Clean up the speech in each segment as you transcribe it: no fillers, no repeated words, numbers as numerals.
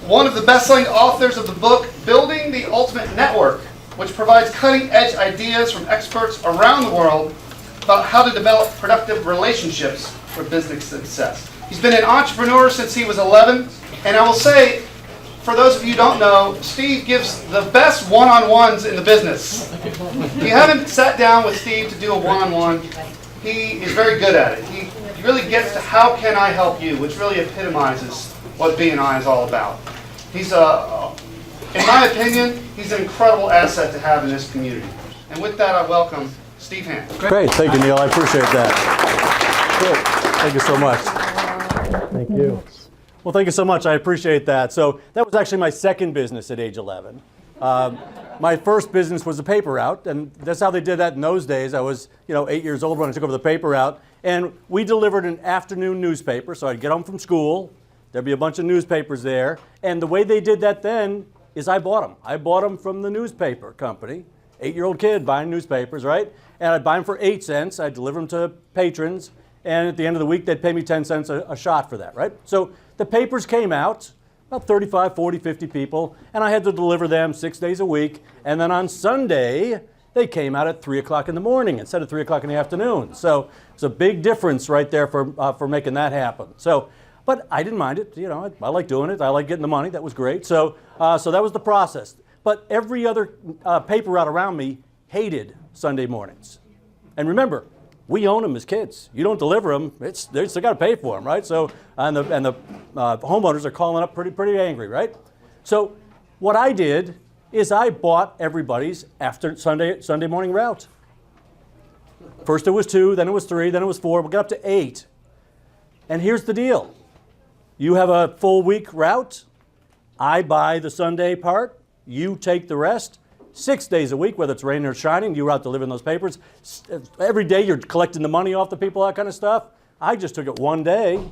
one of the best-selling authors of the book, Building the Ultimate Network, which provides cutting-edge ideas from experts around the world about how to develop productive relationships for business success. He's been an entrepreneur since he was 11, and I will say, for those of you who don't know, Steve gives the best one-on-ones in the business. If you haven't sat down with Steve to do a one-on-one, he is very good at it. He really gets to how can I help you, which really epitomizes what BNI is all about. He's in my opinion, he's an incredible asset to have in this community. And with that, I welcome Steve Hand. Great, thank you, Neil. I appreciate that. Great. Thank you so much. Thank you. Well, thank you so much. I appreciate that. So that was actually my second business at age 11. My first business was a paper route, and that's how they did that in those days. I was, 8 years old when I took over the paper route, and we delivered an afternoon newspaper. So I'd get home from school, there'd be a bunch of newspapers there, and the way they did that then is I bought them. I bought them from the newspaper company. 8-year-old kid buying newspapers, right? And I'd buy them for 8 cents. I'd deliver them to patrons, and at the end of the week, they'd pay me 10 cents a shot for that, right? So the papers came out, about 35, 40, 50 people, and I had to deliver them 6 days a week. And then on Sunday, they came out at 3 o'clock in the morning instead of 3 o'clock in the afternoon. So it's a big difference right there for making that happen. So, but I didn't mind it. I like doing it. I like getting the money. That was great. So that was the process. But every other paper route around me hated Sunday mornings. And remember, we own them as kids. You don't deliver them, they still got to pay for them, right? So, and the homeowners are calling up pretty angry, right? So what I did is I bought everybody's after Sunday morning route. First it was 2, then it was 3, then it was 4, we got up to 8. And here's the deal. You have a full week route, I buy the Sunday part, you take the rest. 6 days a week, whether it's raining or shining, you're out delivering those papers. Every day you're collecting the money off the people, that kind of stuff. I just took it one day,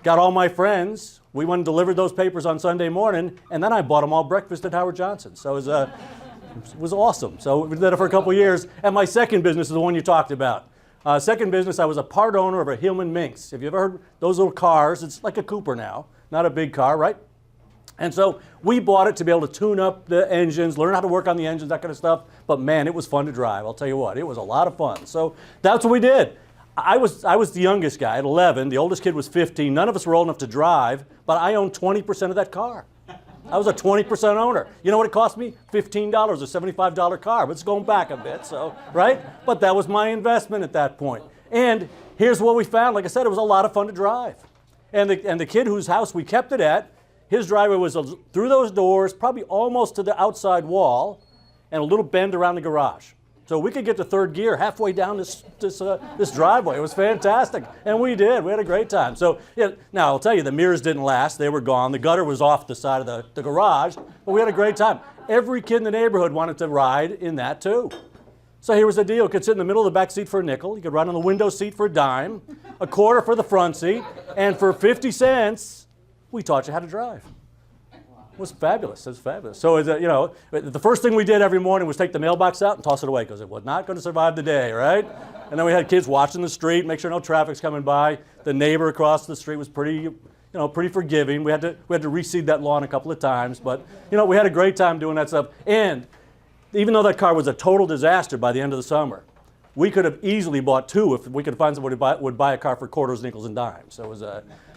got all my friends, we went and delivered those papers on Sunday morning, and then I bought them all breakfast at Howard Johnson's. So it was awesome. So we did it for a couple of years. And my second business is the one you talked about. Second business, I was a part owner of a Hillman Minx. Have you ever heard those little cars? It's like a Cooper now, not a big car, right? And so we bought it to be able to tune up the engines, learn how to work on the engines, that kind of stuff. But man, it was fun to drive. I'll tell you what, it was a lot of fun. So that's what we did. I was the youngest guy at 11. The oldest kid was 15. None of us were old enough to drive, but I owned 20% of that car. I was a 20% owner. You know what it cost me? $15, a $75 car. But it's going back a bit, so, right? But that was my investment at that point. And here's what we found. Like I said, it was a lot of fun to drive. And the kid whose house we kept it at, his driveway was through those doors, probably almost to the outside wall, and a little bend around the garage. So we could get to third gear halfway down this driveway. It was fantastic, and we did. We had a great time. So now I'll tell you, the mirrors didn't last. They were gone. The gutter was off the side of the garage, but we had a great time. Every kid in the neighborhood wanted to ride in that too. So here was the deal. You could sit in the middle of the back seat for a nickel. You could ride on the window seat for a dime, a quarter for the front seat, and for 50 cents, we taught you how to drive. It was fabulous. It was fabulous. So, the first thing we did every morning was take the mailbox out and toss it away because it was not going to survive the day, right? And then we had kids watching the street, make sure no traffic's coming by. The neighbor across the street was pretty forgiving. We had to reseed that lawn a couple of times, but we had a great time doing that stuff. And even though that car was a total disaster by the end of the summer, we could have easily bought 2 if we could find somebody who would buy a car for quarters, nickels, and dimes. So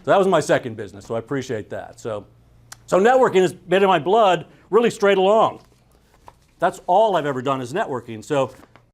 so that was my second business, so I appreciate that. So networking has been in my blood really straight along. That's all I've ever done is networking. So